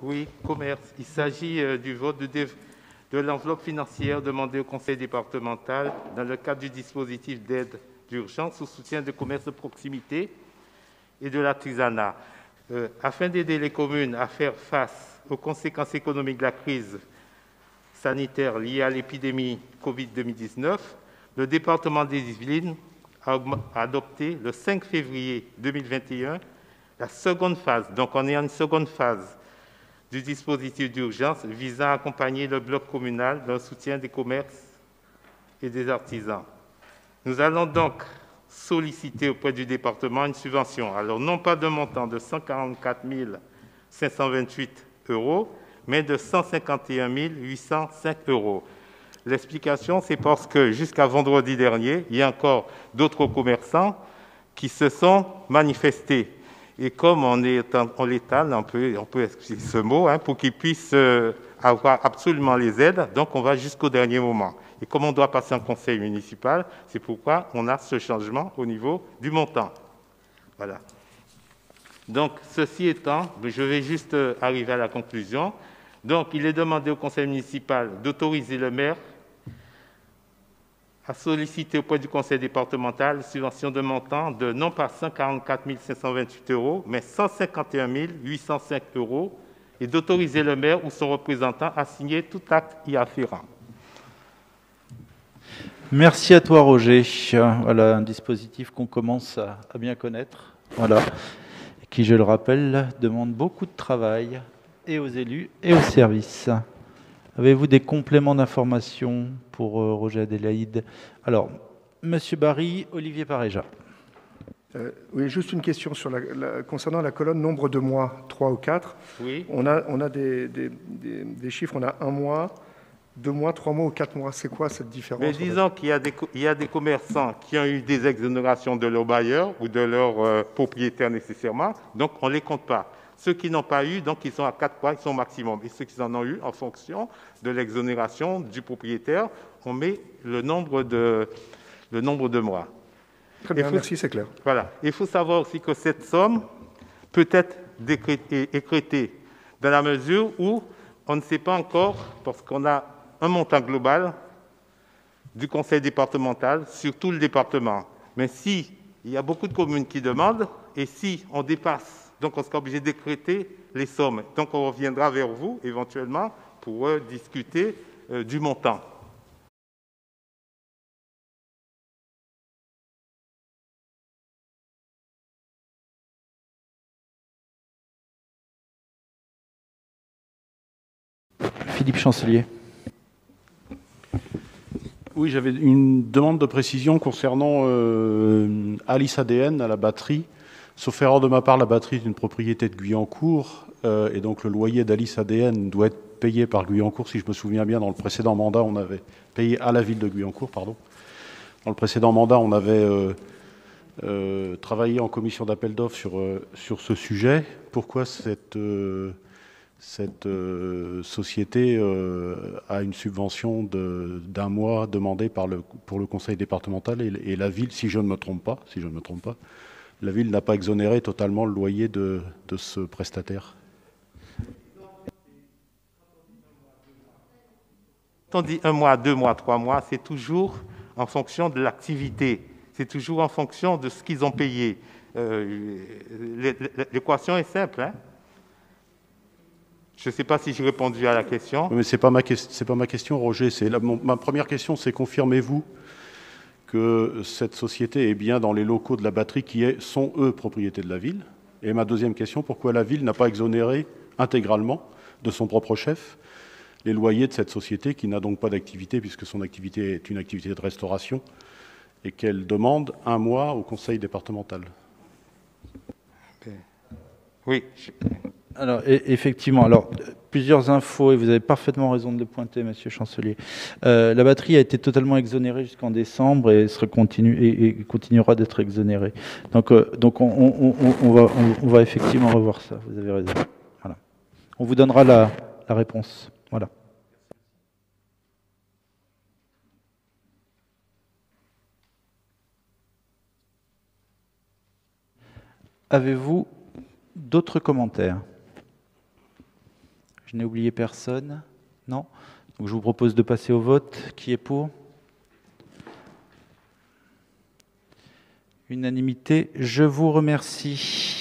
Oui, commerce. Il s'agit du vote de l'enveloppe financière demandée au conseil départemental dans le cadre du dispositif d'aide d'urgence au soutien des commerces de proximité et de l'artisanat. Afin d'aider les communes à faire face aux conséquences économiques de la crise sanitaire liée à l'épidémie Covid-2019, le département des Yvelines a adopté le 5 février 2021 la seconde phase. Donc, on est en seconde phase du dispositif d'urgence visant à accompagner le bloc communal dans le soutien des commerces et des artisans. Nous allons donc solliciter auprès du département une subvention, alors non pas d'un montant de 144 528 €, mais de 151 805 €. L'explication, c'est parce que jusqu'à vendredi dernier, il y a encore d'autres commerçants qui se sont manifestés. Et comme on l'étale, on peut expliquer ce mot, pour qu'ils puissent avoir absolument les aides, donc on va jusqu'au dernier moment. Et comme on doit passer en conseil municipal, c'est pourquoi on a ce changement au niveau du montant. Voilà. Donc, ceci étant, je vais juste arriver à la conclusion. Donc, il est demandé au conseil municipal d'autoriser le maire à solliciter auprès du conseil départemental une subvention de montant de non pas 144 528 €, mais 151 805 € et d'autoriser le maire ou son représentant à signer tout acte y afférent. Merci à toi, Roger. Voilà un dispositif qu'on commence à bien connaître. Voilà, qui, je le rappelle, demande beaucoup de travail et aux élus et aux services. Avez-vous des compléments d'information pour Roger Adélaïde? Alors, Monsieur Barry, Olivier Paréja. Oui, juste une question concernant la colonne nombre de mois, 3 ou 4. Oui. On a des chiffres, on a 1 mois, 2 mois, 3 mois ou 4 mois. C'est quoi cette différence? Mais disons qu'il y a des commerçants qui ont eu des exonérations de leurs bailleurs ou de leurs propriétaires nécessairement, donc on ne les compte pas. Ceux qui n'ont pas eu, donc ils sont à 4 mois, ils sont au maximum. Et ceux qui en ont eu, en fonction de l'exonération du propriétaire, on met le nombre de mois. Très bien, merci, c'est clair. Voilà. Il faut savoir aussi que cette somme peut être écrétée dans la mesure où on ne sait pas encore, parce qu'on a un montant global du conseil départemental sur tout le département. Mais si il y a beaucoup de communes qui demandent, et si on dépasse, donc on sera obligé de décréter les sommes. Donc on reviendra vers vous éventuellement pour discuter du montant. Philippe Chancelier. Oui, j'avais une demande de précision concernant Alice ADN à la batterie. Sauf erreur de ma part, la batterie est une propriété de Guyancourt, et donc le loyer d'Alice ADN doit être payé par Guyancourt. Si je me souviens bien, dans le précédent mandat, on avait payé à la ville de Guyancourt, pardon. Dans le précédent mandat, on avait travaillé en commission d'appel d'offres sur ce sujet. Pourquoi cette société a une subvention d'un mois demandée pour le conseil départemental et la ville, si je ne me trompe pas, la ville n'a pas exonéré totalement le loyer de ce prestataire. Quand on dit 1 mois, 2 mois, 3 mois, c'est toujours en fonction de l'activité. C'est toujours en fonction de ce qu'ils ont payé. L'équation est simple. Je ne sais pas si j'ai répondu à la question. Mais c'est pas ma question, Roger. Ma première question, c'est confirmez-vous que cette société est bien dans les locaux de la batterie qui sont, eux, propriété de la ville? Et ma deuxième question, pourquoi la ville n'a pas exonéré intégralement de son propre chef les loyers de cette société qui n'a donc pas d'activité, puisque son activité est une activité de restauration, et qu'elle demande 1 mois au conseil départemental? Oui. Alors, effectivement, plusieurs infos, et vous avez parfaitement raison de le pointer, Monsieur Chancelier. La batterie a été totalement exonérée jusqu'en décembre et continuera d'être exonérée. Donc on va effectivement revoir ça, vous avez raison. Voilà. On vous donnera la réponse. Voilà. Avez-vous d'autres commentaires ? Je n'ai oublié personne? Non? Donc je vous propose de passer au vote. Qui est pour? Unanimité. Je vous remercie.